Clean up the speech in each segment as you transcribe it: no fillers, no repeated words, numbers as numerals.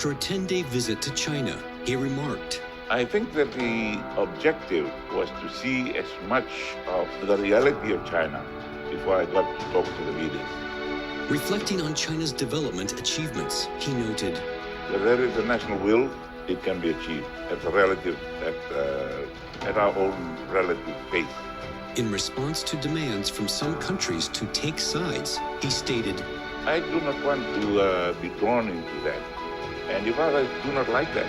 After a 10-day visit to China, he remarked, I think that the objective was to see as much of the reality of China before I got to talk to the leaders. Reflecting on China's development achievements, he noted, Where there is a national will, it can be achieved at our own relative pace. In response to demands from some countries to take sides, he stated, I do not want to be drawn into that. And if others do not like that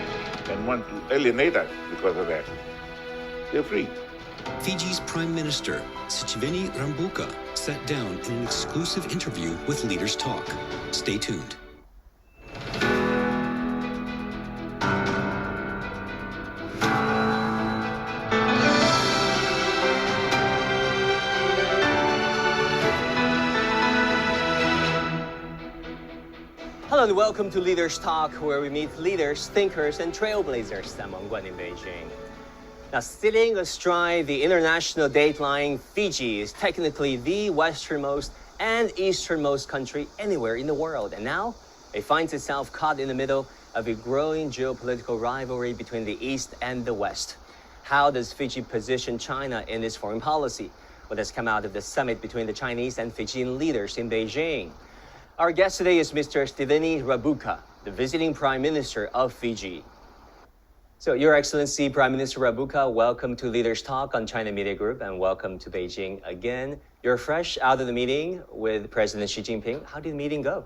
and want to alienate us because of that, they're free. Fiji's Prime Minister, Sitiveni Rabuka, sat down in an exclusive interview with Leaders Talk. Stay tuned. Hello and welcome to Leaders Talk, where we meet leaders, thinkers, and trailblazers in Beijing. Now, sitting astride the international dateline, Fiji is technically the westernmost and easternmost country anywhere in the world. And now, it finds itself caught in the middle of a growing geopolitical rivalry between the East and the West. How does Fiji position China in its foreign policy? What has come out of the summit between the Chinese and Fijian leaders in Beijing? Our guest today is Mr. Sitiveni Rabuka, the visiting Prime Minister of Fiji. So, Your Excellency, Prime Minister Rabuka, welcome to Leaders Talk on China Media Group, and welcome to Beijing again. You're fresh out of the meeting with President Xi Jinping. How did the meeting go?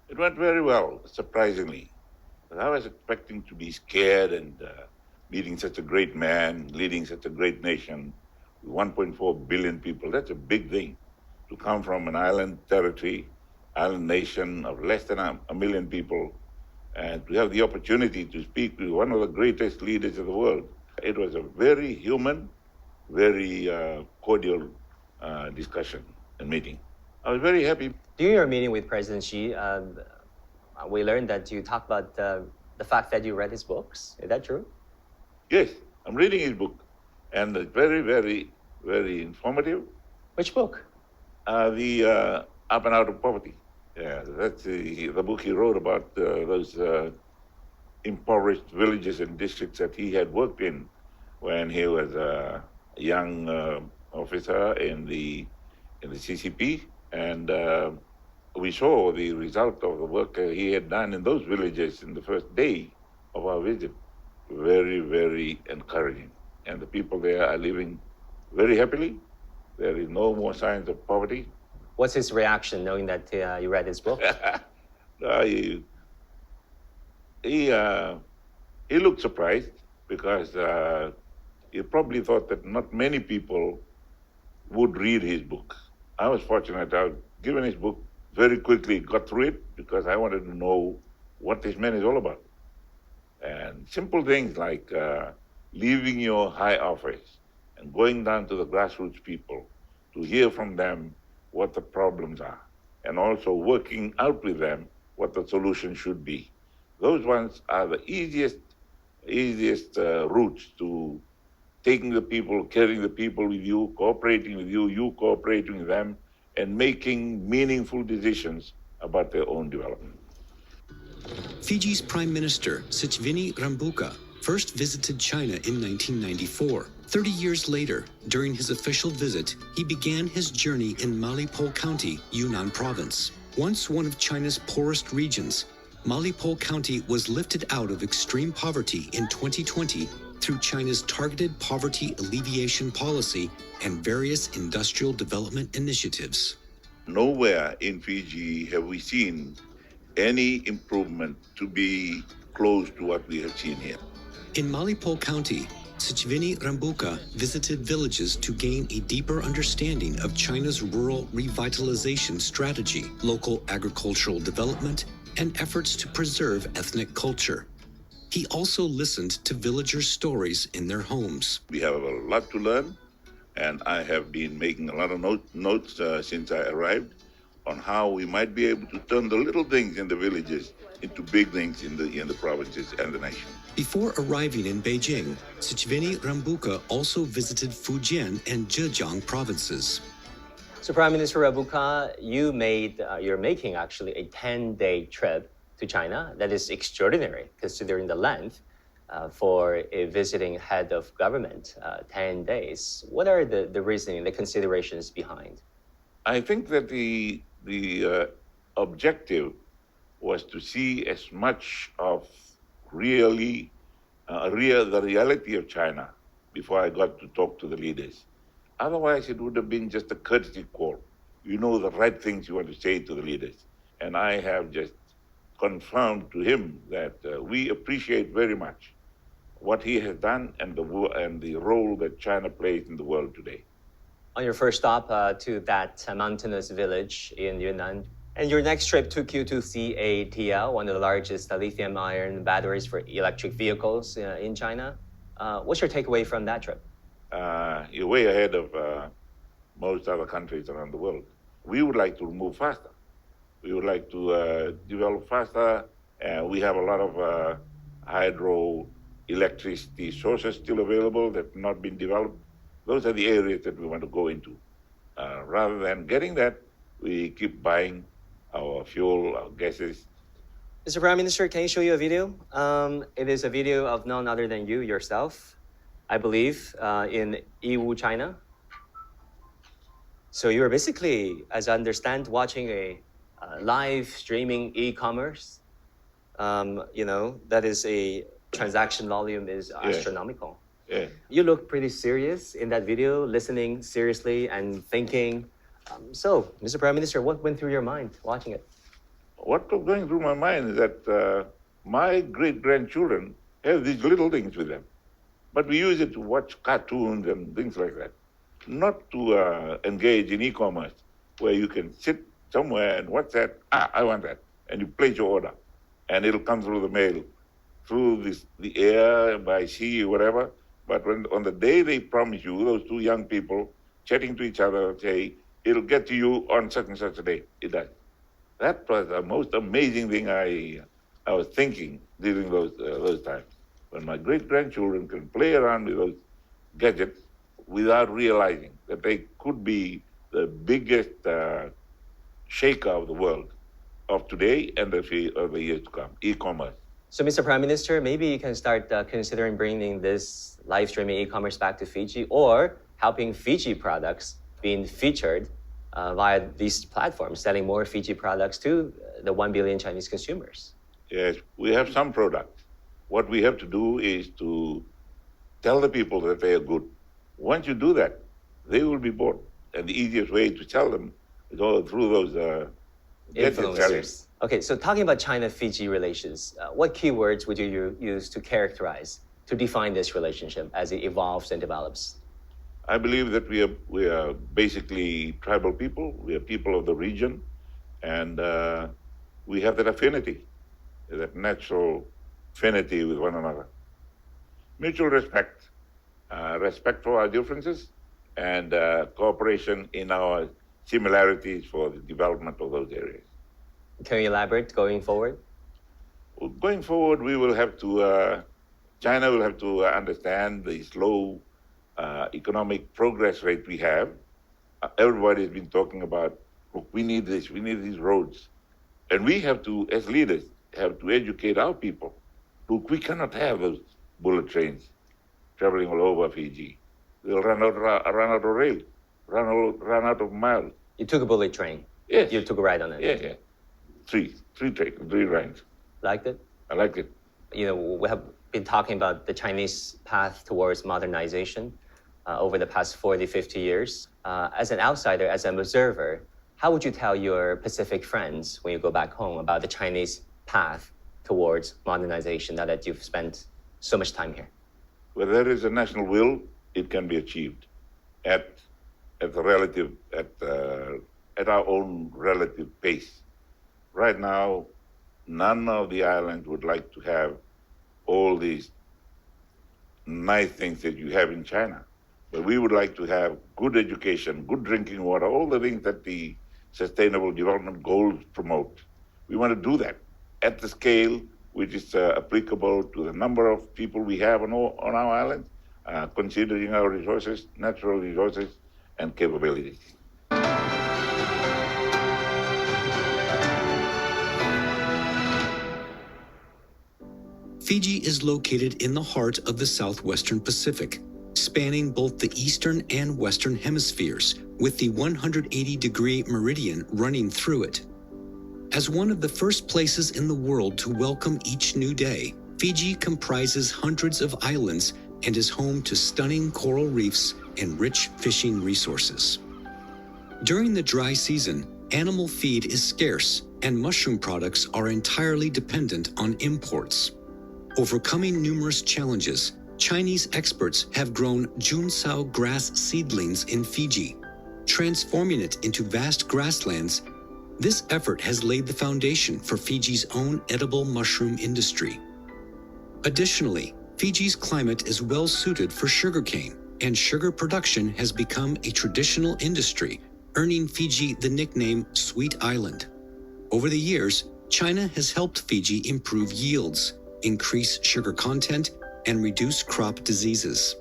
It went very well, surprisingly. But I was expecting to be scared and meeting such a great man, leading such a great nation with 1.4 billion people. That's a big thing. To come from an island territory, island nation of less than a million people, and to have the opportunity to speak to one of the greatest leaders of the world. It was a very human, very cordial discussion and meeting. I was very happy. During your meeting with President Xi, we learned that you talked about the fact that you read his books. Is that true? Yes, I'm reading his book, and it's very, very, very informative. Which book? The Up and Out of Poverty. Yeah, that's the book he wrote about those impoverished villages and districts that he had worked in when he was a young officer in the CCP, and we saw the result of the work he had done in those villages in the first day of our visit. Very, very encouraging, and the people there are living very happily. There is no more signs of poverty. What's his reaction knowing that you read his book? He looked surprised because he probably thought that not many people would read his book. I was fortunate. I was given his book very quickly, got through it because I wanted to know what this man is all about. And simple things like leaving your high office and going down to the grassroots people to hear from them what the problems are, and also working out with them what the solution should be. Those ones are the easiest routes to taking the people, carrying the people with you, cooperating with you, you cooperating with them, and making meaningful decisions about their own development. Fiji's Prime Minister, Sitiveni Rabuka, first visited China in 1994. 30 years later, during his official visit, he began his journey in Malipole County, Yunnan Province. Once one of China's poorest regions, Malipole County was lifted out of extreme poverty in 2020 through China's targeted poverty alleviation policy and various industrial development initiatives. Nowhere in Fiji have we seen any improvement to be close to what we have seen here. In Malipole County, Sitiveni Rabuka visited villages to gain a deeper understanding of China's rural revitalization strategy, local agricultural development, and efforts to preserve ethnic culture. He also listened to villagers' stories in their homes. We have a lot to learn, and I have been making a lot of notes since I arrived on how we might be able to turn the little things in the villages into big things in the provinces and the nation. Before arriving in Beijing, Sitiveni Rabuka also visited Fujian and Zhejiang provinces. So, Prime Minister Rabuka, you're making actually a 10-day trip to China. That is extraordinary considering the length for a visiting head of government, 10 days. What are the reasoning, the considerations behind? I think that the objective was to see as much of the reality of China before I got to talk to the leaders. Otherwise, it would have been just a courtesy call. You know the right things you want to say to the leaders. And I have just confirmed to him that we appreciate very much what he has done and the role that China plays in the world today. On your first stop to that mountainous village in Yunnan, and your next trip took you to CATL, one of the largest lithium-ion batteries for electric vehicles in China. What's your takeaway from that trip? You're way ahead of most other countries around the world. We would like to move faster. We would like to develop faster. We have a lot of hydroelectricity sources still available that have not been developed. Those are the areas that we want to go into. Rather than getting that, we keep buying our fuel, our gases. Mr. Prime Minister, can you show you a video? It is a video of none other than you yourself, I believe, in Yiwu, China. So you are basically, as I understand, watching a live streaming e-commerce. That is a transaction volume is astronomical. Yeah. You look pretty serious in that video, listening seriously and thinking. So, Mr. Prime Minister, what went through your mind watching it? What was going through my mind is that my great-grandchildren have these little things with them. But we use it to watch cartoons and things like that, not to engage in e-commerce, where you can sit somewhere and what's that? I want that. And you place your order. And it'll come through the mail, through the air, by sea, whatever. But on the day they promise you, those two young people chatting to each other, say, it'll get to you on such and such a day. It does. That was the most amazing thing I was thinking during those times. When my great-grandchildren can play around with those gadgets without realizing that they could be the biggest shaker of the world of today and the years to come, e-commerce. So, Mr. Prime Minister, maybe you can start considering bringing this live streaming e-commerce back to Fiji, or helping Fiji products being featured via these platforms, selling more Fiji products to the 1 billion Chinese consumers. Yes, we have some products. What we have to do is to tell the people that they are good. Once you do that, they will be bought. And the easiest way to sell them is all through those influencers. Okay, so talking about China-Fiji relations, what keywords would you use to characterize, to define this relationship as it evolves and develops? I believe that we are basically tribal people. We are people of the region, and we have that affinity, that natural affinity with one another. Mutual respect, respect for our differences, and cooperation in our similarities for the development of those areas. Can you elaborate going forward? Well, going forward, we will have to, China will have to understand the slow economic progress rate we have. Everybody has been talking about, look, we need this, we need these roads. And we have to, as leaders, have to educate our people. Look, we cannot have those bullet trains traveling all over Fiji. They'll run out of rail, run out of miles. You took a bullet train. Yes. You took a ride on it. Yeah. Three rides. Liked it? I liked it. We have been talking about the Chinese path towards modernization over the past 40, 50 years. As an outsider, as an observer, how would you tell your Pacific friends when you go back home about the Chinese path towards modernization now that you've spent so much time here? Where there is a national will, it can be achieved at our own relative pace. Right now, none of the islands would like to have all these nice things that you have in China. But we would like to have good education, good drinking water, all the things that the Sustainable Development Goals promote. We want to do that at the scale which is applicable to the number of people we have on our island, considering our resources, natural resources, and capabilities. Fiji is located in the heart of the southwestern Pacific, spanning both the eastern and western hemispheres, with the 180-degree meridian running through it. As one of the first places in the world to welcome each new day, Fiji comprises hundreds of islands and is home to stunning coral reefs and rich fishing resources. During the dry season, animal feed is scarce and mushroom products are entirely dependent on imports. Overcoming numerous challenges, Chinese experts have grown Junsao grass seedlings in Fiji, transforming it into vast grasslands. This effort has laid the foundation for Fiji's own edible mushroom industry. Additionally, Fiji's climate is well suited for sugarcane, and sugar production has become a traditional industry, earning Fiji the nickname Sweet Island. Over the years, China has helped Fiji improve yields, increase sugar content, and reduce crop diseases.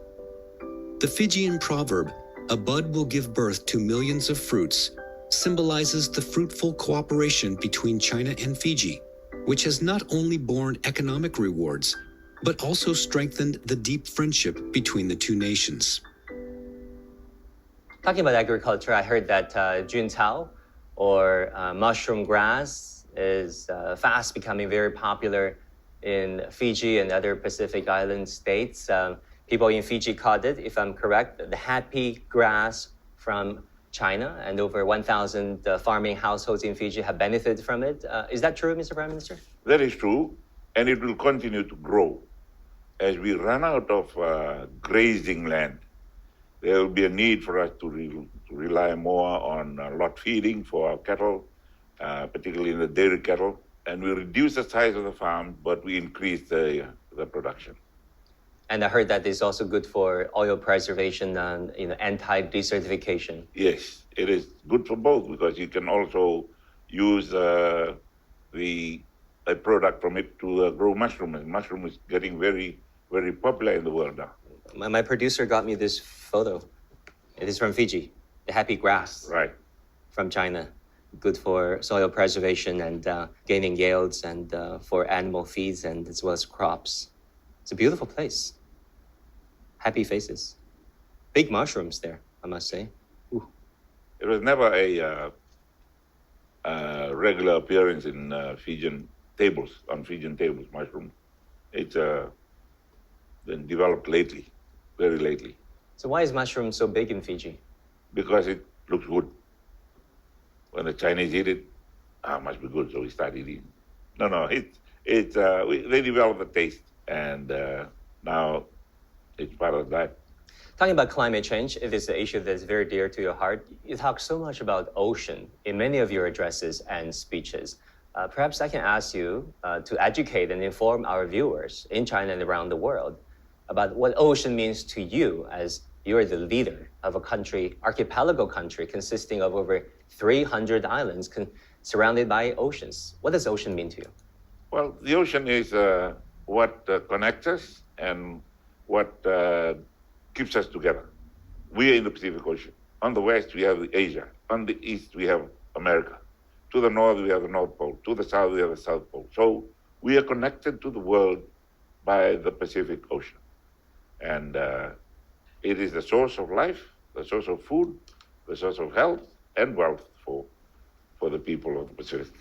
The Fijian proverb, "A bud will give birth to millions of fruits," symbolizes the fruitful cooperation between China and Fiji, which has not only borne economic rewards, but also strengthened the deep friendship between the two nations. Talking about agriculture, I heard that Juntao, or mushroom grass, is fast becoming very popular in Fiji and other Pacific Island states. People in Fiji called it, if I'm correct, the happy grass from China, and over 1,000 farming households in Fiji have benefited from it. Is that true, Mr. Prime Minister? That is true, and it will continue to grow. As we run out of grazing land, there will be a need for us to rely more on lot feeding for our cattle, particularly in the dairy cattle. And we reduce the size of the farm, but we increase the production. And I heard that it's also good for oil preservation and anti-desertification. Yes, it is good for both because you can also use a product from it to grow mushroom. And mushroom is getting very, very popular in the world now. My producer got me this photo. It is from Fiji, the happy grass. Right. From China. Good for soil preservation and gaining yields and for animal feeds and as well as crops. It's a beautiful place. Happy faces. Big mushrooms there, I must say. Ooh. It was never a regular appearance in Fijian tables, mushroom. It's been developed lately, very lately. So why is mushroom so big in Fiji? Because it looks good. When the Chinese eat it, must be good, so we start eating. No, they develop the taste, and now it's part of that. Talking about climate change, it is an issue that is very dear to your heart. You talk so much about ocean in many of your addresses and speeches. Perhaps I can ask you to educate and inform our viewers in China and around the world about what ocean means to you as you're the leader of a country, archipelago country, consisting of over 300 islands surrounded by oceans. What does ocean mean to you? Well, the ocean is what connects us and what keeps us together. We are in the Pacific Ocean. On the west, we have Asia. On the east, we have America. To the north, we have the North Pole. To the south, we have the South Pole. So we are connected to the world by the Pacific Ocean. And it is the source of life, the source of food, the source of health and wealth for the people of the Pacific.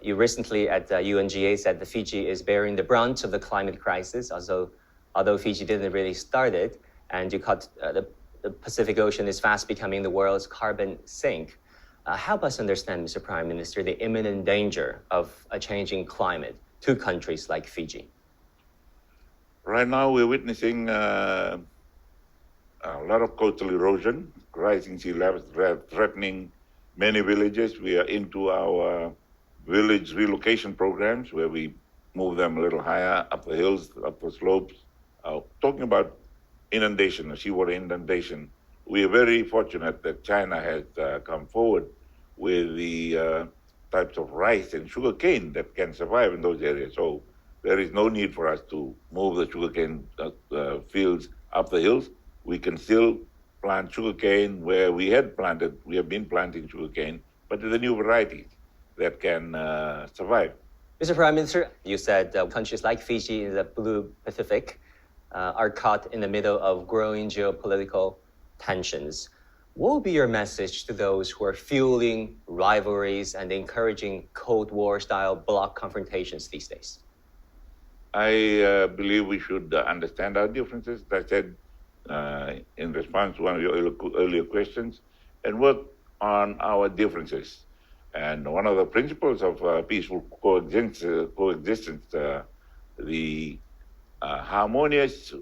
You recently at UNGA said that Fiji is bearing the brunt of the climate crisis, although Fiji didn't really start it, and you called the Pacific Ocean is fast becoming the world's carbon sink. Help us understand, Mr. Prime Minister, the imminent danger of a changing climate to countries like Fiji. Right now, we're witnessing a lot of coastal erosion, rising sea levels threatening many villages. We are into our village relocation programs where we move them a little higher up the hills, up the slopes. Talking about inundation, seawater inundation, we are very fortunate that China has come forward with the types of rice and sugarcane that can survive in those areas. So there is no need for us to move the sugarcane fields up the hills. We can still plant sugarcane where we have been planting sugarcane, but with the new varieties that can survive. Mr. Prime Minister, you said countries like Fiji in the Blue Pacific are caught in the middle of growing geopolitical tensions. What would be your message to those who are fueling rivalries and encouraging Cold War-style bloc confrontations these days? I believe we should understand our differences, as I said in response to one of your earlier questions, and work on our differences. And one of the principles of peaceful coexistence, the harmonious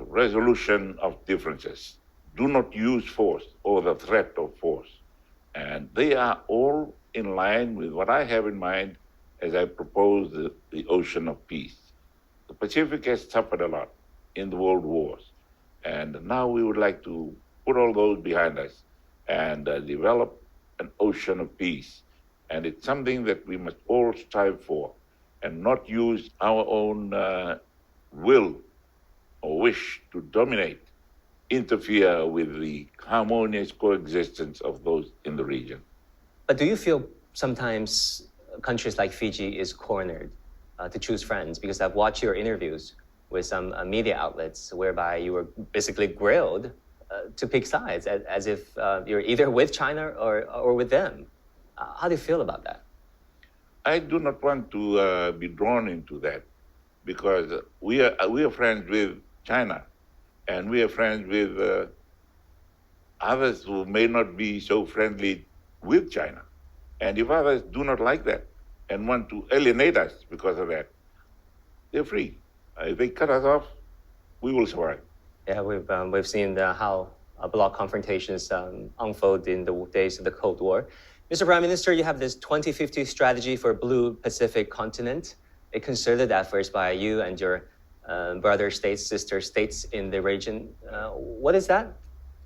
resolution of differences. Do not use force or the threat of force. And they are all in line with what I have in mind as I propose the ocean of peace. The Pacific has suffered a lot in the world wars. And now we would like to put all those behind us and develop an ocean of peace. And it's something that we must all strive for and not use our own will or wish to dominate, interfere with the harmonious coexistence of those in the region. But do you feel sometimes countries like Fiji is cornered to choose friends? Because I've watched your interviews with some media outlets whereby you were basically grilled to pick sides as if you're either with China or with them. How do you feel about that? I do not want to be drawn into that because we are friends with China and we are friends with others who may not be so friendly with China. And if others do not like that and want to alienate us because of that, they're free. If they cut us off, we will survive. Yeah, we've seen how bloc confrontations unfold in the days of the Cold War. Mr. Prime Minister, you have this 2050 strategy for Blue Pacific continent, a concerted effort by you and your brother states, sister states in the region. What is that?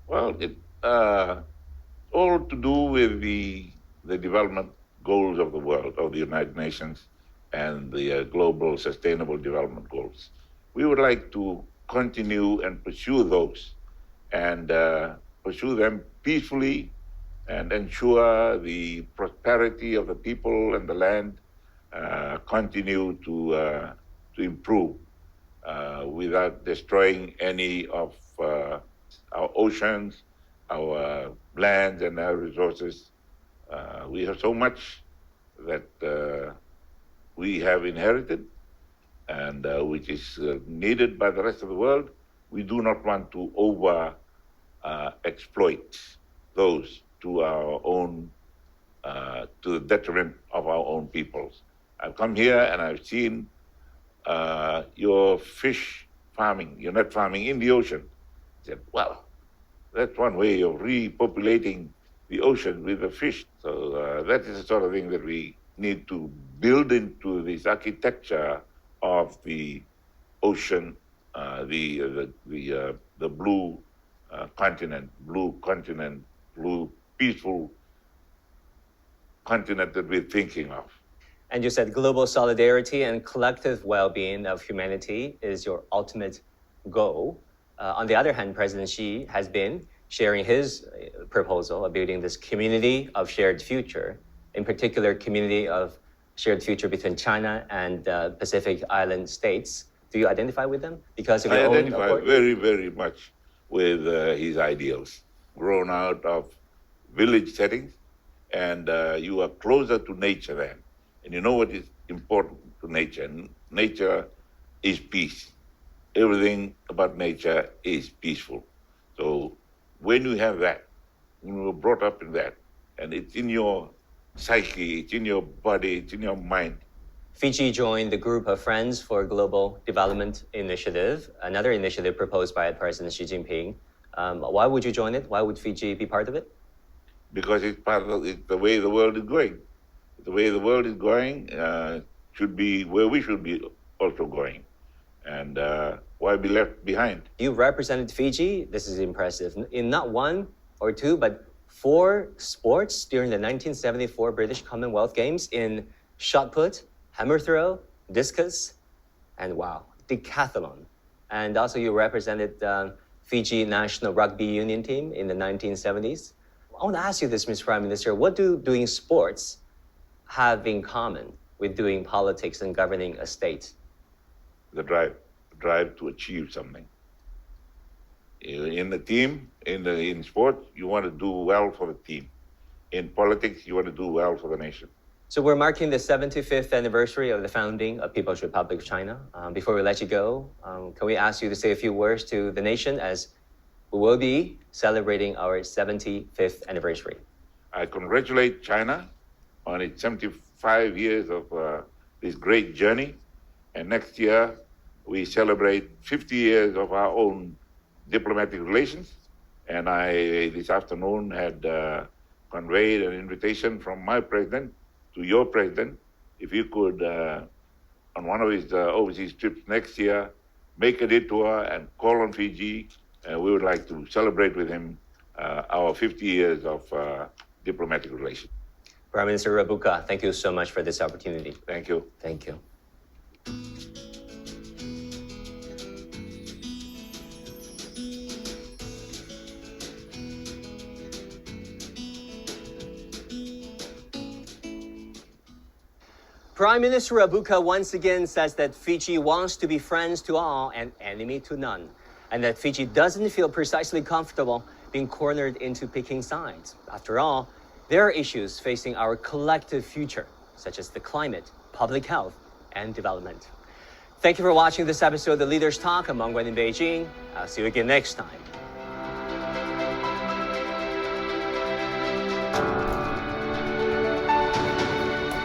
Well, it's all to do with the development goals of the world, of the United Nations, and the global sustainable development goals. We would like to continue and pursue those and pursue them peacefully and ensure the prosperity of the people and the land continue to improve without destroying any of our oceans, our lands, and our resources. We have so much that we have inherited and which is needed by the rest of the world. We do not want to exploit those to our own, to the detriment of our own peoples. I've come here and I've seen your fish farming, your net farming in the ocean. I said, well, that's one way of repopulating the ocean with the fish. So that is the sort of thing that we need to build into this architecture of the ocean, the blue continent, blue peaceful continent that we're thinking of. And you said global solidarity and collective well-being of humanity is your ultimate goal. On the other hand, President Xi has been sharing his proposal of building this community of shared future, in particular, community of shared future between China and Pacific Island states. Do you identify with them? Because of your own identify very, very much with his ideals, grown out of village settings, and you are closer to nature then. And you know what is important to nature? Nature is peace. Everything about nature is peaceful. So when you have that, when you were brought up in that, and it's in your psyche, it's in your body, it's in your mind. Fiji joined the Group of Friends for Global Development Initiative, another initiative proposed by President Xi Jinping. Why would you join it? Why would Fiji be part of it? Because it's the way the world is going. The way the world is going should be where we should be also going. And why be left behind? You represented Fiji, this is impressive, in not one or two, but 4 sports during the 1974 British Commonwealth Games in shot put, hammer throw, discus, and wow, decathlon. And also you represented Fiji National Rugby Union team in the 1970s. I want to ask you this, Mr. Prime Minister, what do doing sports have in common with doing politics and governing a state? The drive to achieve something. In the team, in sport, you want to do well for the team. In politics, you want to do well for the nation. So we're marking the 75th anniversary of the founding of People's Republic of China. Before we let you go, can we ask you to say a few words to the nation as we will be celebrating our 75th anniversary? I congratulate China on its 75 years of this great journey. And next year, we celebrate 50 years of our own diplomatic relations. And I, this afternoon, had conveyed an invitation from my president to your president, if you could, on one of his overseas trips next year, make a detour and call on Fiji. We would like to celebrate with him our 50 years of diplomatic relations. Prime Minister Rabuka, thank you so much for this opportunity. Thank you. Thank you. Prime Minister Rabuka once again says that Fiji wants to be friends to all and enemy to none, and that Fiji doesn't feel precisely comfortable being cornered into picking sides. After all, there are issues facing our collective future, such as the climate, public health, and development. Thank you for watching this episode of The Leaders Talk. I'm Meng Guan in Beijing. I'll see you again next time.